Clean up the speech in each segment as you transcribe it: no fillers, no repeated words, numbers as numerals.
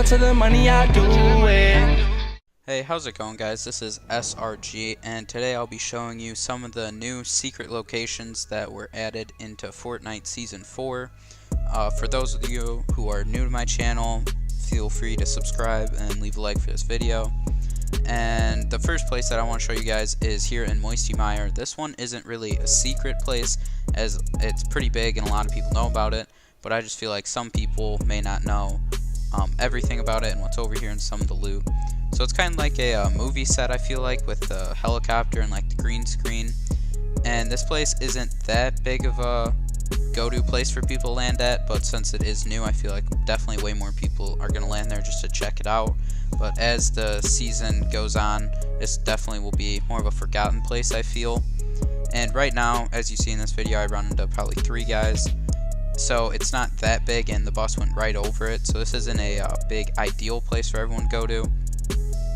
to the money, I do it. Hey, how's it going, guys? This is SRG, and today I'll be showing you some of the new secret locations that were added into Fortnite Season 4. For those of you who are new to my channel, feel free to subscribe and leave a like for this video. And the first place that I want to show you guys is here in Moistymire. This one isn't really a secret place, as it's pretty big and a lot of people know about it, but I just feel like some people may not know everything about it and what's over here and some of the loot. So it's kind of like a movie set, I feel like, with the helicopter and like the green screen. And this place isn't that big of a go-to place for people to land at, but since it is new, I feel like definitely way more people are going to land there just to check it out. But as the season goes on, this definitely will be more of a forgotten place, I feel. And right now, as you see in this video, I run into probably 3 guys. So it's not that big, and the bus went right over it. So this isn't a big ideal place for everyone to go to.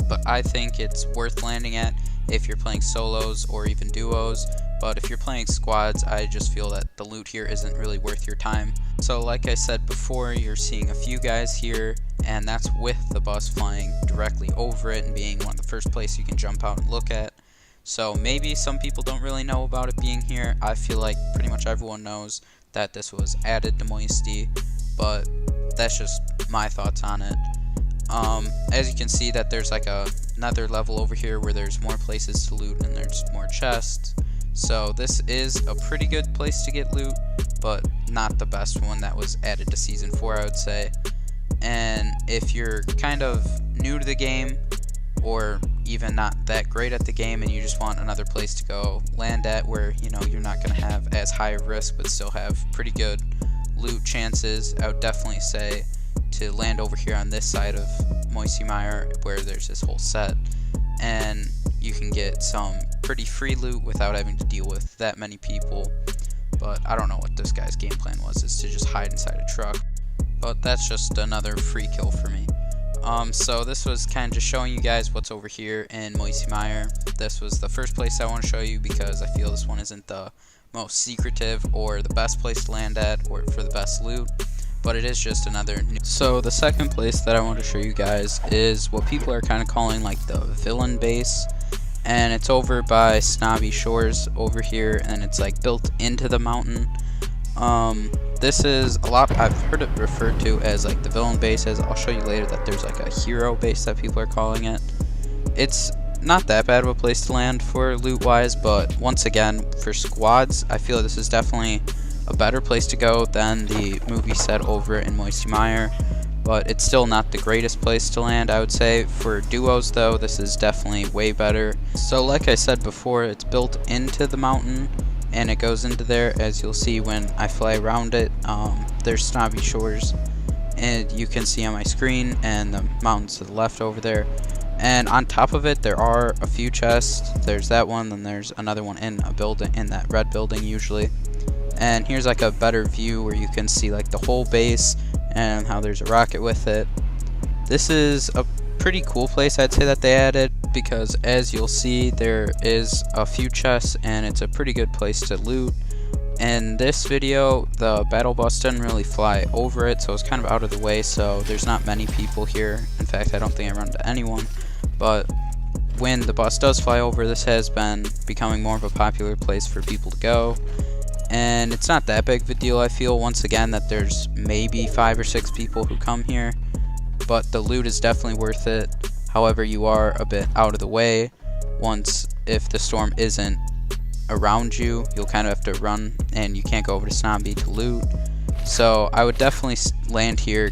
But I think it's worth landing at if you're playing solos or even duos. But if you're playing squads, I just feel that the loot here isn't really worth your time. So like I said before, you're seeing a few guys here, and that's with the bus flying directly over it and being one of the first places you can jump out and look at. So maybe some people don't really know about it being here. I feel like pretty much everyone knows that this was added to Moisty, but that's just my thoughts on it. As you can see, that there's like another level over here where there's more places to loot and there's more chests. So this is a pretty good place to get loot, but not the best one that was added to Season 4, I would say. And if you're kind of new to the game, or even not that great at the game, and you just want another place to go land at where, you know, you're not going to have as high a risk but still have pretty good loot chances, I would definitely say to land over here on this side of Moistymire where there's this whole set, and you can get some pretty free loot without having to deal with that many people. But I don't know what this guy's game plan was, is to just hide inside a truck, but that's just another free kill for me. So this was kind of just showing you guys what's over here in Moistymire. This was the first place I want to show you because I feel this one isn't the most secretive or the best place to land at or for the best loot, but it is just another new. So the second place that I want to show you guys is what people are kind of calling like the villain base, and it's over by Snobby Shores over here, and it's like built into the mountain. This is a lot, I've heard it referred to as like the villain base, as I'll show you later that there's like a hero base that people are calling it. It's not that bad of a place to land for loot wise, but once again, for squads, I feel this is definitely a better place to go than the movie set over in Moistymire, but it's still not the greatest place to land, I would say. For duos though, this is definitely way better. So like I said before, it's built into the mountain, and it goes into there, as you'll see when I fly around it. There's Snobby Shores, and you can see on my screen, and the mountains to the left over there. And on top of it, there are a few chests. There's that one, then there's another one in a building, in that red building usually. And here's like a better view where you can see like the whole base and how there's a rocket with it. This is a pretty cool place, I'd say, that they added, because as you'll see, there is a few chests and it's a pretty good place to loot. In this video, the battle bus didn't really fly over it, so it's kind of out of the way, so there's not many people here. In fact, I don't think I run into anyone. But when the bus does fly over, this has been becoming more of a popular place for people to go. And it's not that big of a deal, I feel, once again, that there's maybe 5 or 6 people who come here, but the loot is definitely worth it. However, you are a bit out of the way. Once, if the storm isn't around you, you'll kind of have to run, and you can't go over to Snobby to loot. So I would definitely land here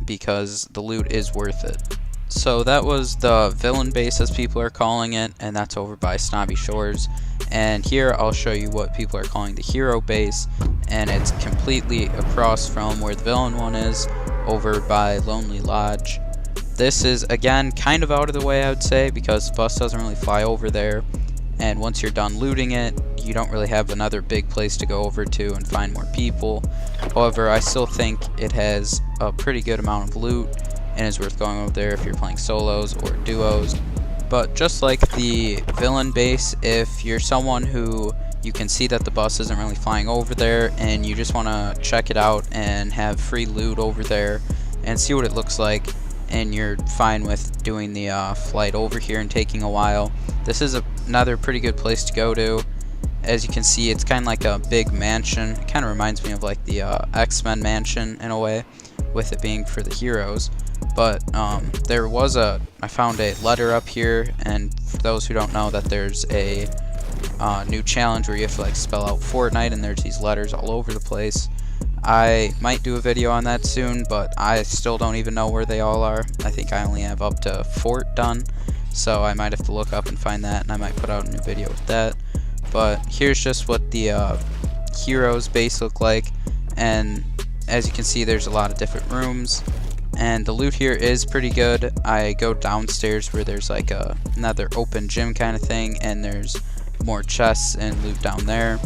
because the loot is worth it. So that was the villain base, as people are calling it, and that's over by Snobby Shores. And here I'll show you what people are calling the hero base, and it's completely across from where the villain one is, over by Lonely Lodge. This is, again, kind of out of the way, I would say, because the bus doesn't really fly over there, and once you're done looting it, you don't really have another big place to go over to and find more people. However, I still think it has a pretty good amount of loot and is worth going over there if you're playing solos or duos. But just like the villain base, if you're someone who you can see that the bus isn't really flying over there and you just want to check it out and have free loot over there and see what it looks like, and you're fine with doing the flight over here and taking a while. This is another pretty good place to go to. As you can see, it's kind of like a big mansion. It kind of reminds me of like the X-Men mansion in a way, with it being for the heroes. But I found a letter up here, and for those who don't know, that there's a new challenge where you have to like spell out Fortnite, and there's these letters all over the place. I might do a video on that soon, but I still don't even know where they all are. I think I only have up to Fort done, so I might have to look up and find that, and I might put out a new video with that. But here's just what the heroes base look like, and as you can see, there's a lot of different rooms, and the loot here is pretty good. I go downstairs where there's like another open gym kind of thing, and there's more chests and loot down there.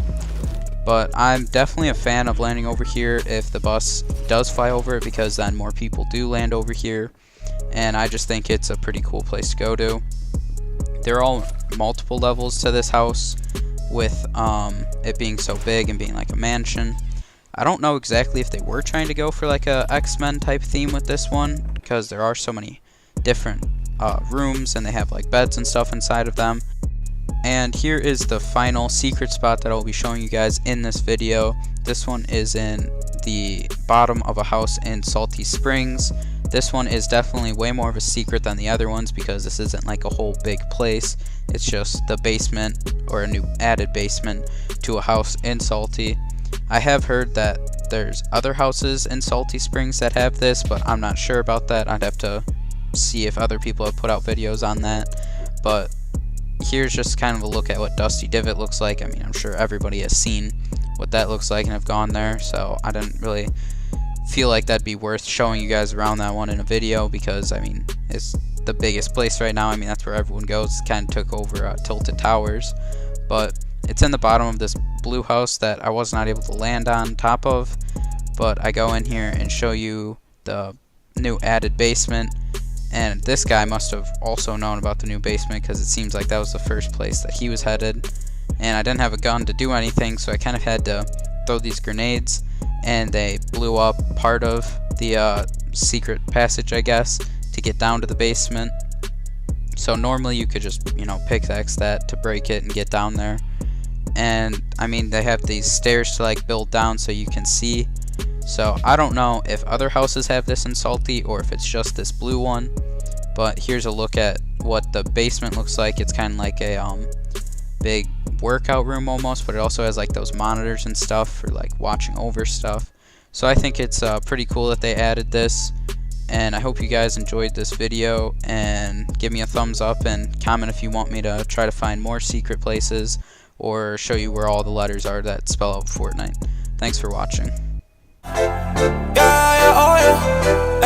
But I'm definitely a fan of landing over here if the bus does fly over it, because then more people do land over here, and I just think it's a pretty cool place to go to. There are all multiple levels to this house, with it being so big and being like a mansion. I don't know exactly if they were trying to go for like a X-Men type theme with this one, because there are so many different rooms, and they have like beds and stuff inside of them. And here is the final secret spot that I'll be showing you guys in this video. This one is in the bottom of a house in Salty Springs. This one is definitely way more of a secret than the other ones, because this isn't like a whole big place. It's just the basement, or a new added basement to a house in Salty. I have heard that there's other houses in Salty Springs that have this, but I'm not sure about that. I'd have to see if other people have put out videos on that. But here's just kind of a look at what Dusty Divot looks like. I mean, I'm sure everybody has seen what that looks like and have gone there, so I didn't really feel like that'd be worth showing you guys around that one in a video, because I mean, it's the biggest place right now. I mean, that's where everyone goes. It kind of took over Tilted Towers, but it's in the bottom of this blue house that I was not able to land on top of. But I go in here and show you the new added basement, and this guy must have also known about the new basement, because it seems like that was the first place that he was headed. And I didn't have a gun to do anything, so I kind of had to throw these grenades, and they blew up part of the secret passage, I guess, to get down to the basement. So normally you could just, you know, pickaxe that to break it and get down there. And I mean, they have these stairs to like build down so you can see. So I don't know if other houses have this in Salty, or if it's just this blue one. But here's a look at what the basement looks like. It's kind of like a big workout room almost, but it also has like those monitors and stuff for like watching over stuff. So I think it's pretty cool that they added this, and I hope you guys enjoyed this video, and give me a thumbs up and comment if you want me to try to find more secret places, or show you where all the letters are that spell out Fortnite. Thanks for watching. Yeah, yeah, oh yeah.